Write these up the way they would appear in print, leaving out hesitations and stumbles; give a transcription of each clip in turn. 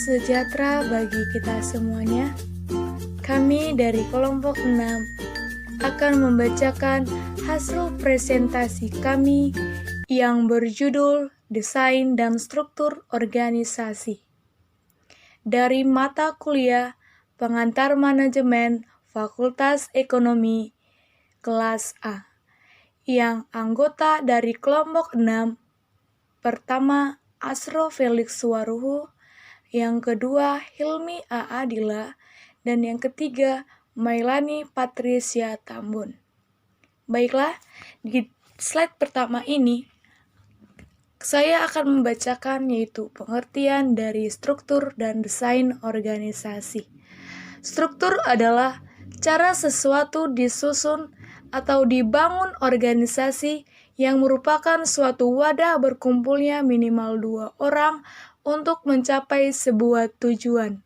sejahtera bagi kita semuanya. Kami dari kelompok 6 akan membacakan hasil presentasi kami yang berjudul Desain dan Struktur Organisasi dari mata kuliah Pengantar Manajemen Fakultas Ekonomi kelas A, yang anggota dari kelompok 6 pertama Asro Felix Waruhu, yang kedua Hilmi A. Adila, dan yang ketiga Mailani Patricia Tambun. Baiklah, di slide pertama ini saya akan membacakan yaitu pengertian dari struktur dan desain organisasi. Struktur adalah cara sesuatu disusun atau dibangun organisasi yang merupakan suatu wadah berkumpulnya minimal 2 orang untuk mencapai sebuah tujuan.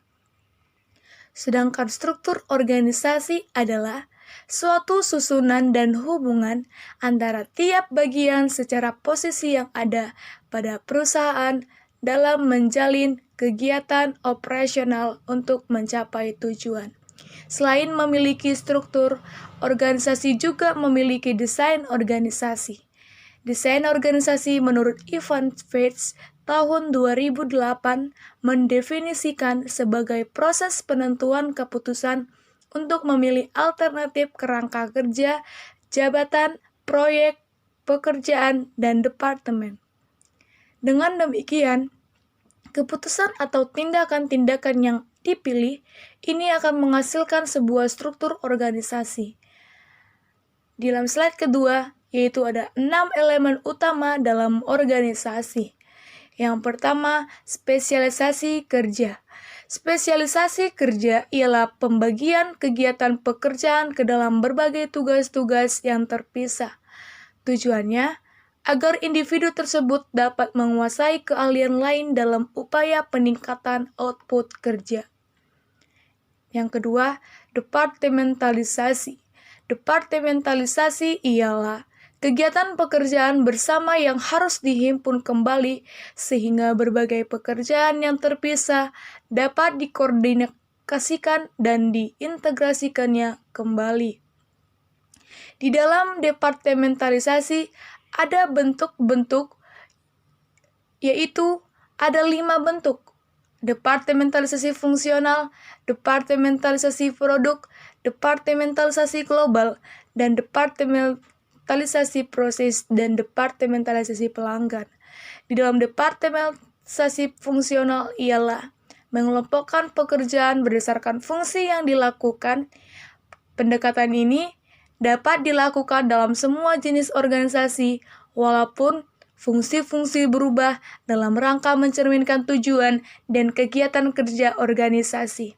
Sedangkan struktur organisasi adalah suatu susunan dan hubungan antara tiap bagian secara posisi yang ada pada perusahaan dalam menjalin kegiatan operasional untuk mencapai tujuan. Selain memiliki struktur, organisasi juga memiliki desain organisasi. Desain organisasi menurut Ivan Feitz tahun 2008 mendefinisikan sebagai proses penentuan keputusan untuk memilih alternatif kerangka kerja, jabatan, proyek, pekerjaan, dan departemen. Dengan demikian, keputusan atau tindakan-tindakan yang dipilih ini akan menghasilkan sebuah struktur organisasi. Di dalam slide kedua, yaitu ada 6 elemen utama dalam organisasi. Yang pertama, spesialisasi kerja. Spesialisasi kerja ialah pembagian kegiatan pekerjaan ke dalam berbagai tugas-tugas yang terpisah. Tujuannya agar individu tersebut dapat menguasai keahlian lain dalam upaya peningkatan output kerja. Yang kedua, departementalisasi. Departementalisasi ialah kegiatan pekerjaan bersama yang harus dihimpun kembali sehingga berbagai pekerjaan yang terpisah dapat dikoordinasikan dan diintegrasikannya kembali. Di dalam departementalisasi ada bentuk-bentuk, yaitu ada 5 bentuk. Departementalisasi fungsional, departementalisasi produk, departementalisasi global, dan departementalisasi proses, dan departementalisasi pelanggan. Di dalam departementalisasi fungsional ialah mengelompokkan pekerjaan berdasarkan fungsi yang dilakukan. Pendekatan ini dapat dilakukan dalam semua jenis organisasi, walaupun fungsi-fungsi berubah dalam rangka mencerminkan tujuan dan kegiatan kerja organisasi.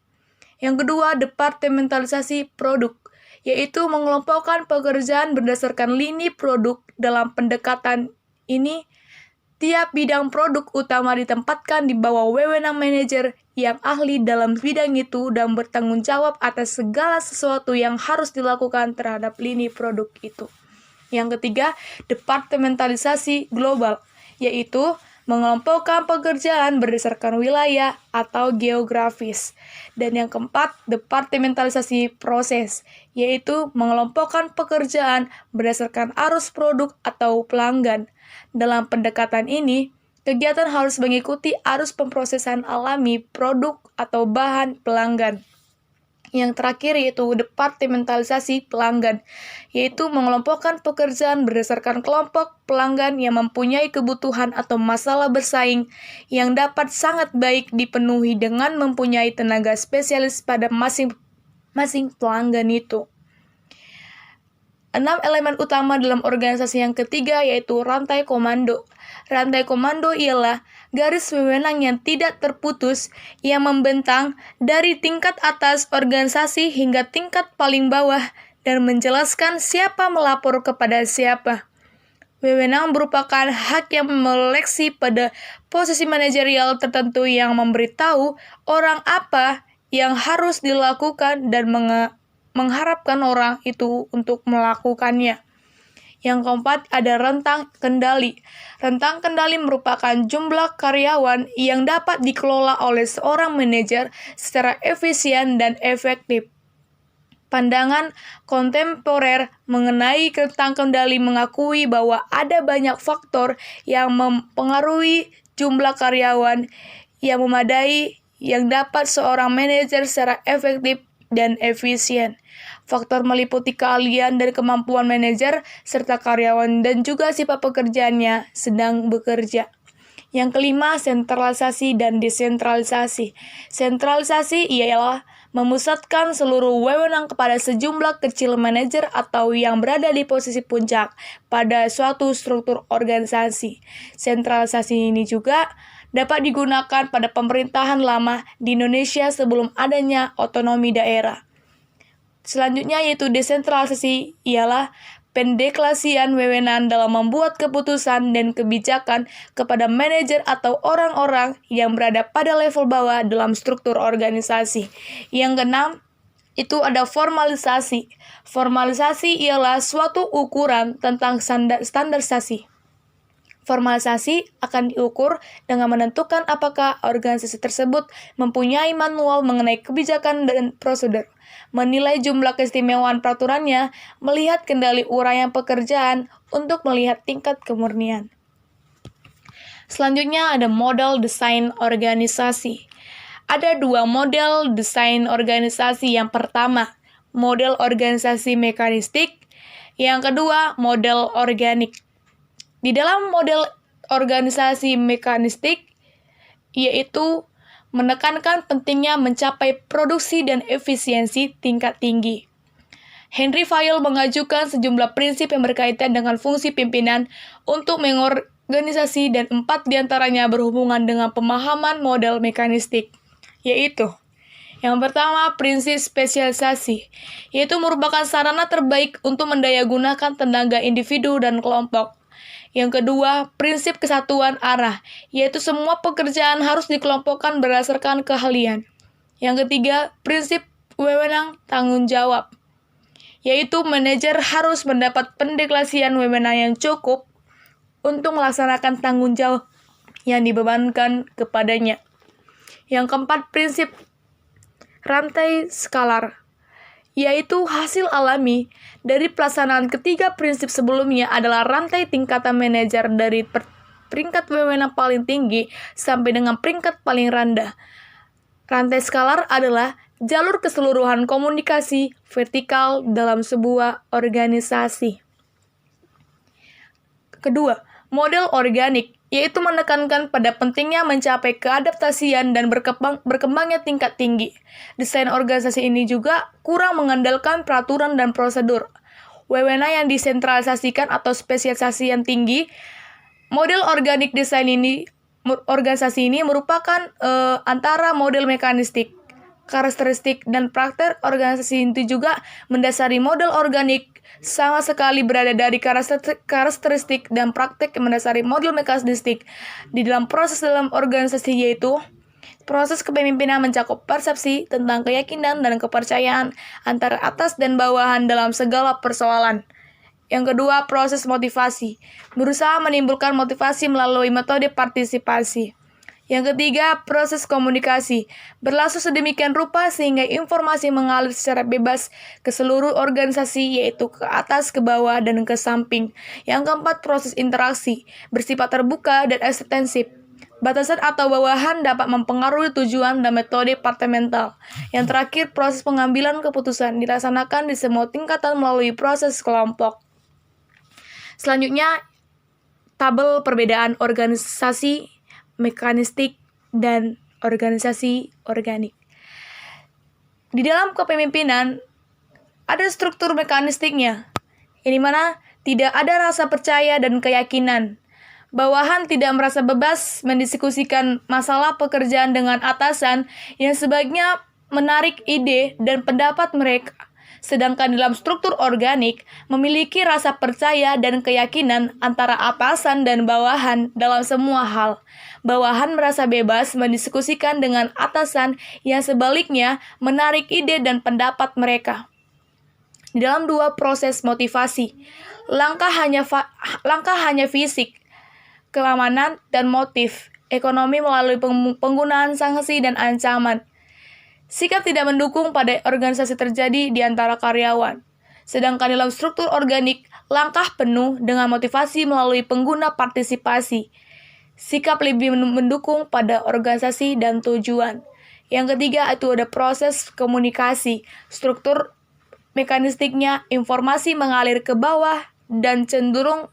Yang kedua, departementalisasi produk, yaitu mengelompokkan pekerjaan berdasarkan lini produk. Dalam pendekatan ini, tiap bidang produk utama ditempatkan di bawah wewenang manajer yang ahli dalam bidang itu dan bertanggung jawab atas segala sesuatu yang harus dilakukan terhadap lini produk itu. Yang ketiga, departementalisasi global, yaitu mengelompokkan pekerjaan berdasarkan wilayah atau geografis. Dan yang keempat, departementalisasi proses, yaitu mengelompokkan pekerjaan berdasarkan arus produk atau pelanggan. Dalam pendekatan ini, kegiatan harus mengikuti arus pemrosesan alami produk atau bahan pelanggan. Yang terakhir yaitu departementalisasi pelanggan, yaitu mengelompokkan pekerjaan berdasarkan kelompok pelanggan yang mempunyai kebutuhan atau masalah bersaing yang dapat sangat baik dipenuhi dengan mempunyai tenaga spesialis pada masing-masing pelanggan itu. 6 elemen utama dalam organisasi yang ketiga yaitu rantai komando. Rantai komando ialah garis wewenang yang tidak terputus yang membentang dari tingkat atas organisasi hingga tingkat paling bawah dan menjelaskan siapa melapor kepada siapa. Wewenang merupakan hak yang meleksi pada posisi manajerial tertentu yang memberitahu orang apa yang harus dilakukan dan mengharapkan orang itu untuk melakukannya. Yang keempat, ada rentang kendali. Rentang kendali merupakan jumlah karyawan yang dapat dikelola oleh seorang manajer secara efisien dan efektif. Pandangan kontemporer mengenai rentang kendali mengakui bahwa ada banyak faktor yang mempengaruhi jumlah karyawan yang memadai yang dapat seorang manajer secara efektif dan efisien. Faktor meliputi keahlian dan kemampuan manajer serta karyawan dan juga sifat pekerjaannya sedang bekerja. Yang kelima, sentralisasi dan desentralisasi. Sentralisasi ialah memusatkan seluruh wewenang kepada sejumlah kecil manajer atau yang berada di posisi puncak pada suatu struktur organisasi. Sentralisasi ini juga dapat digunakan pada pemerintahan lama di Indonesia sebelum adanya otonomi daerah. Selanjutnya yaitu desentralisasi ialah pendeklasian wewenang dalam membuat keputusan dan kebijakan kepada manajer atau orang-orang yang berada pada level bawah dalam struktur organisasi. Yang keenam, itu ada formalisasi. Formalisasi ialah suatu ukuran tentang standarisasi. Formalisasi akan diukur dengan menentukan apakah organisasi tersebut mempunyai manual mengenai kebijakan dan prosedur, menilai jumlah keistimewaan peraturannya, melihat kendali uraian pekerjaan untuk melihat tingkat kemurnian. Selanjutnya ada model desain organisasi. Ada dua model desain organisasi. Yang pertama, model organisasi mekanistik. Yang kedua, model organik. Di dalam model organisasi mekanistik, yaitu menekankan pentingnya mencapai produksi dan efisiensi tingkat tinggi. Henry Fayol mengajukan sejumlah prinsip yang berkaitan dengan fungsi pimpinan untuk mengorganisasi dan 4 diantaranya berhubungan dengan pemahaman model mekanistik, yaitu yang pertama, prinsip spesialisasi, yaitu merupakan sarana terbaik untuk mendayagunakan tenaga individu dan kelompok. Yang kedua, prinsip kesatuan arah, yaitu semua pekerjaan harus dikelompokkan berdasarkan keahlian. Yang ketiga, prinsip wewenang tanggung jawab, yaitu manajer harus mendapat pendeklasian wewenang yang cukup untuk melaksanakan tanggung jawab yang dibebankan kepadanya. Yang keempat, prinsip rantai skalar, yaitu hasil alami dari pelaksanaan ketiga prinsip sebelumnya adalah rantai tingkatan manajer dari peringkat wewenang paling tinggi sampai dengan peringkat paling rendah. Rantai skalar adalah jalur keseluruhan komunikasi vertikal dalam sebuah organisasi. Kedua, model organik, yaitu menekankan pada pentingnya mencapai keadaptasian dan berkembangnya tingkat tinggi. Desain organisasi ini juga kurang mengandalkan peraturan dan prosedur. Wewenang yang disentralisasikan atau spesialisasi yang tinggi. Model organik desain ini, organisasi ini merupakan antara model mekanistik, karakteristik, dan praktek organisasi itu juga mendasari model organik sama sekali berada dari karakteristik dan praktek yang mendasari model mekanistik di dalam proses dalam organisasi, yaitu proses kepemimpinan mencakup persepsi tentang keyakinan dan kepercayaan antara atas dan bawahan dalam segala persoalan. Yang kedua, proses motivasi, berusaha menimbulkan motivasi melalui metode partisipasi. Yang ketiga, proses komunikasi, berlangsung sedemikian rupa sehingga informasi mengalir secara bebas ke seluruh organisasi, yaitu ke atas, ke bawah, dan ke samping. Yang keempat, proses interaksi, bersifat terbuka dan ekstensif. Batasan atau bawahan dapat mempengaruhi tujuan dan metode departemental. Yang terakhir, proses pengambilan keputusan dilaksanakan di semua tingkatan melalui proses kelompok. Selanjutnya, tabel perbedaan organisasi mekanistik dan organisasi organik. Di dalam kepemimpinan ada struktur mekanistiknya, yang dimana tidak ada rasa percaya dan keyakinan. Bawahan tidak merasa bebas mendiskusikan masalah pekerjaan dengan atasan yang sebaiknya menarik ide dan pendapat mereka. Sedangkan dalam struktur organik memiliki rasa percaya dan keyakinan antara atasan dan bawahan dalam semua hal. Bawahan merasa bebas mendiskusikan dengan atasan yang sebaliknya menarik ide dan pendapat mereka. di dalam dua proses motivasi. Langkah hanya fisik, keamanan, dan motif. Ekonomi melalui penggunaan sanksi dan ancaman. Sikap tidak mendukung pada organisasi terjadi di antara karyawan. Sedangkan dalam struktur organik, langkah penuh dengan motivasi melalui pengguna partisipasi. Sikap lebih mendukung pada organisasi dan tujuan. Yang ketiga itu ada proses komunikasi. Struktur mekanistiknya, informasi mengalir ke bawah dan cenderung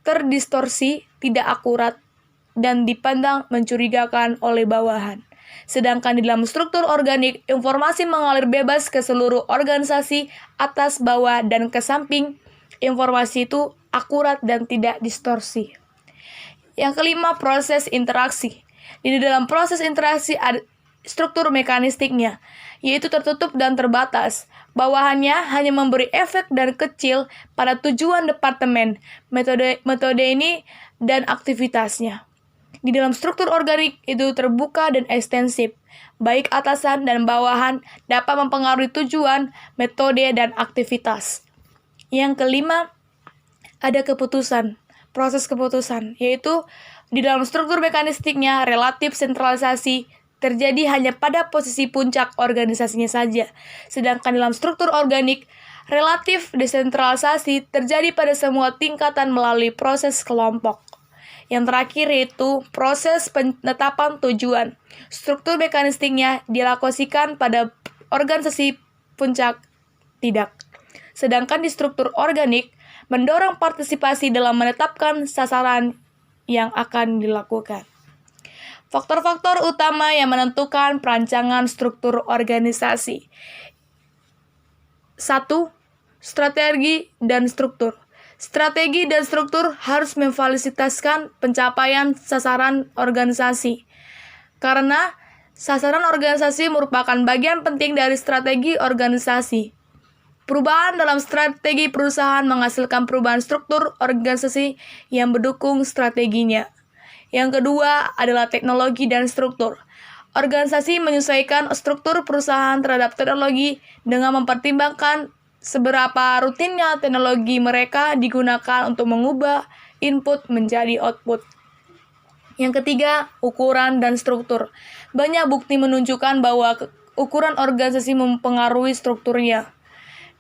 terdistorsi, tidak akurat, dan dipandang mencurigakan oleh bawahan. Sedangkan di dalam struktur organik, informasi mengalir bebas ke seluruh organisasi, atas, bawah, dan ke samping. Informasi itu akurat dan tidak distorsi. Yang kelima, proses interaksi. Di dalam proses interaksi ada struktur mekanistiknya, yaitu tertutup dan terbatas. Bawahannya hanya memberi efek dan kecil pada tujuan departemen, metode ini, dan aktivitasnya. Di dalam struktur organik itu terbuka dan ekstensif. Baik atasan dan bawahan dapat mempengaruhi tujuan, metode, dan aktivitas. Yang kelima, ada keputusan, proses keputusan, yaitu di dalam struktur mekanistiknya relatif sentralisasi terjadi hanya pada posisi puncak organisasinya saja. Sedangkan dalam struktur organik, relatif desentralisasi terjadi pada semua tingkatan melalui proses kelompok. Yang terakhir yaitu proses penetapan tujuan. Struktur mekanistiknya dilokasikan pada organisasi puncak tidak. Sedangkan di struktur organik mendorong partisipasi dalam menetapkan sasaran yang akan dilakukan. Faktor-faktor utama yang menentukan perancangan struktur organisasi. 1. Strategi dan struktur. Strategi dan struktur harus memfasilitasikan pencapaian sasaran organisasi. Karena sasaran organisasi merupakan bagian penting dari strategi organisasi. Perubahan dalam strategi perusahaan menghasilkan perubahan struktur organisasi yang mendukung strateginya. Yang kedua adalah teknologi dan struktur. Organisasi menyesuaikan struktur perusahaan terhadap teknologi dengan mempertimbangkan seberapa rutinnya teknologi mereka digunakan untuk mengubah input menjadi output. Yang ketiga, ukuran dan struktur. Banyak bukti menunjukkan bahwa ukuran organisasi mempengaruhi strukturnya.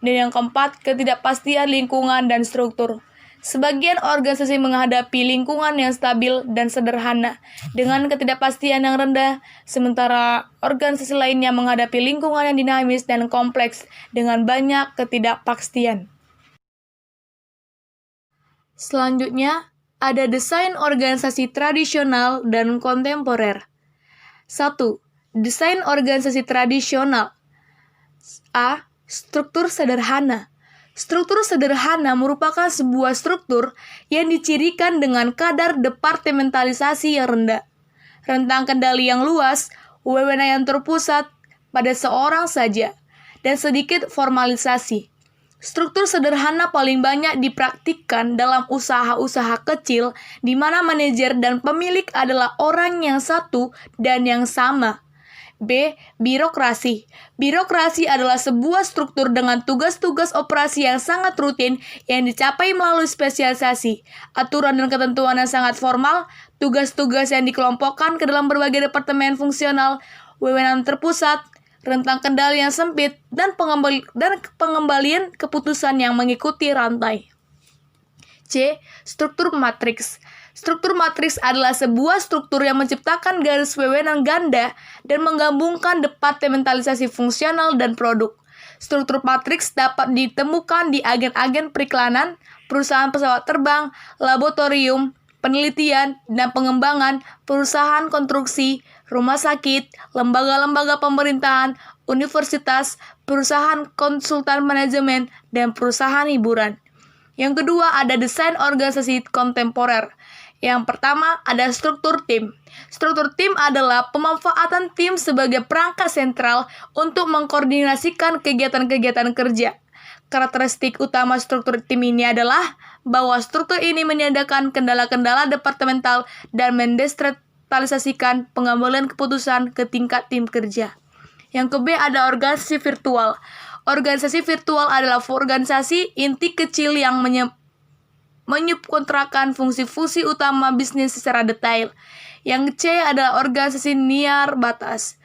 Dan yang keempat, ketidakpastian lingkungan dan struktur. Sebagian organisasi menghadapi lingkungan yang stabil dan sederhana dengan ketidakpastian yang rendah, sementara organisasi lainnya menghadapi lingkungan yang dinamis dan kompleks dengan banyak ketidakpastian. Selanjutnya, ada desain organisasi tradisional dan kontemporer. 1. Desain organisasi tradisional. A. Struktur sederhana. Struktur sederhana merupakan sebuah struktur yang dicirikan dengan kadar departementalisasi yang rendah, rentang kendali yang luas, wewenang yang terpusat pada seorang saja, dan sedikit formalisasi. Struktur sederhana paling banyak dipraktikkan dalam usaha-usaha kecil di mana manajer dan pemilik adalah orang yang satu dan yang sama. B. Birokrasi. Birokrasi adalah sebuah struktur dengan tugas-tugas operasi yang sangat rutin yang dicapai melalui spesialisasi, aturan dan ketentuan yang sangat formal, tugas-tugas yang dikelompokkan ke dalam berbagai departemen fungsional, wewenang terpusat, rentang kendali yang sempit, dan pengembalian keputusan yang mengikuti rantai. C. Struktur matriks. Struktur matriks adalah sebuah struktur yang menciptakan garis wewenang ganda dan menggabungkan departementalisasi fungsional dan produk. Struktur matriks dapat ditemukan di agen-agen periklanan, perusahaan pesawat terbang, laboratorium, penelitian dan pengembangan, perusahaan konstruksi, rumah sakit, lembaga-lembaga pemerintahan, universitas, perusahaan konsultan manajemen, dan perusahaan hiburan. Yang kedua ada desain organisasi kontemporer. Yang pertama ada struktur tim. Struktur tim adalah pemanfaatan tim sebagai perangkat sentral untuk mengkoordinasikan kegiatan-kegiatan kerja. Karakteristik utama struktur tim ini adalah bahwa struktur ini meniadakan kendala-kendala departemental dan mendesentralisasikan pengambilan keputusan ke tingkat tim kerja. Yang kedua ada organisasi virtual. Organisasi virtual adalah organisasi inti kecil yang menyubkontrakan fungsi-fungsi utama bisnis secara detail. Yang C adalah organisasi nirbatas.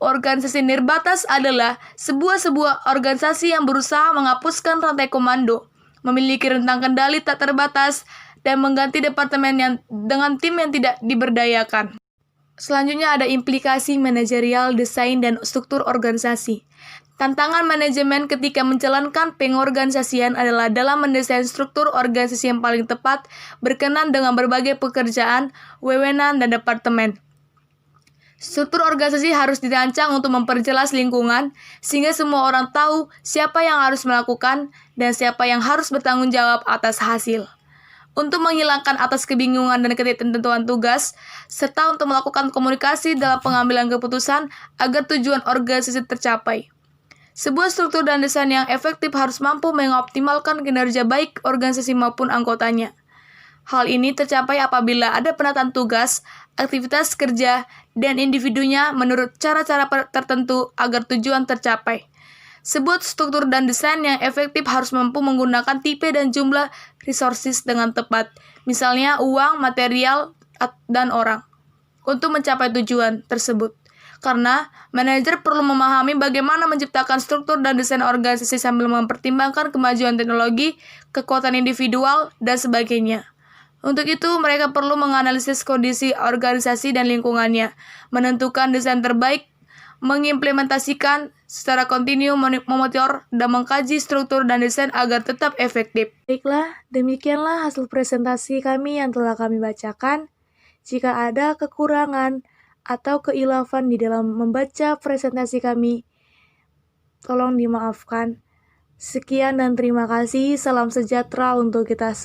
Organisasi nirbatas adalah sebuah organisasi yang berusaha menghapuskan rantai komando, memiliki rentang kendali tak terbatas, dan mengganti departemen dengan tim yang tidak diberdayakan. Selanjutnya ada implikasi manajerial, desain, dan struktur organisasi. Tantangan manajemen ketika menjalankan pengorganisasian adalah dalam mendesain struktur organisasi yang paling tepat berkenan dengan berbagai pekerjaan, wewenang, dan departemen. Struktur organisasi harus dirancang untuk memperjelas lingkungan, sehingga semua orang tahu siapa yang harus melakukan dan siapa yang harus bertanggung jawab atas hasil. Untuk menghilangkan atas kebingungan dan ketidaktentuan tugas, serta untuk melakukan komunikasi dalam pengambilan keputusan agar tujuan organisasi tercapai. Sebuah struktur dan desain yang efektif harus mampu mengoptimalkan kinerja baik organisasi maupun anggotanya. Hal ini tercapai apabila ada penataan tugas, aktivitas kerja, dan individunya menurut cara-cara tertentu agar tujuan tercapai. Sebuah struktur dan desain yang efektif harus mampu menggunakan tipe dan jumlah resources dengan tepat, misalnya uang, material, dan orang, untuk mencapai tujuan tersebut. Karena manajer perlu memahami bagaimana menciptakan struktur dan desain organisasi sambil mempertimbangkan kemajuan teknologi, kekuatan individual, dan sebagainya. Untuk itu, mereka perlu menganalisis kondisi organisasi dan lingkungannya, menentukan desain terbaik, mengimplementasikan secara kontinu, memonitor, dan mengkaji struktur dan desain agar tetap efektif. Baiklah, demikianlah hasil presentasi kami yang telah kami bacakan. Jika ada kekurangan atau keilafan di dalam membaca presentasi kami, tolong dimaafkan. Sekian dan terima kasih. Salam sejahtera untuk kita semua.